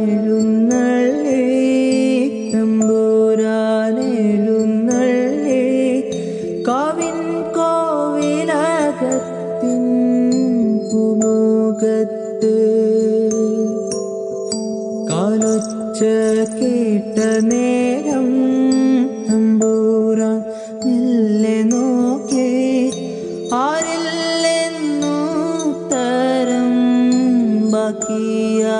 തമ്പുരാനെഴുന്നള്ളി തമ്പുരാനെഴുന്നള്ളി കാവിൻ കോവിലകത്തിൻ പൂമുഖത്ത് കാലൊച്ച കേട്ട നേരം തമ്പുരാൻ മെല്ലെ നോക്കി ആരില്ലെന്നു തരം ബാക്കിയാ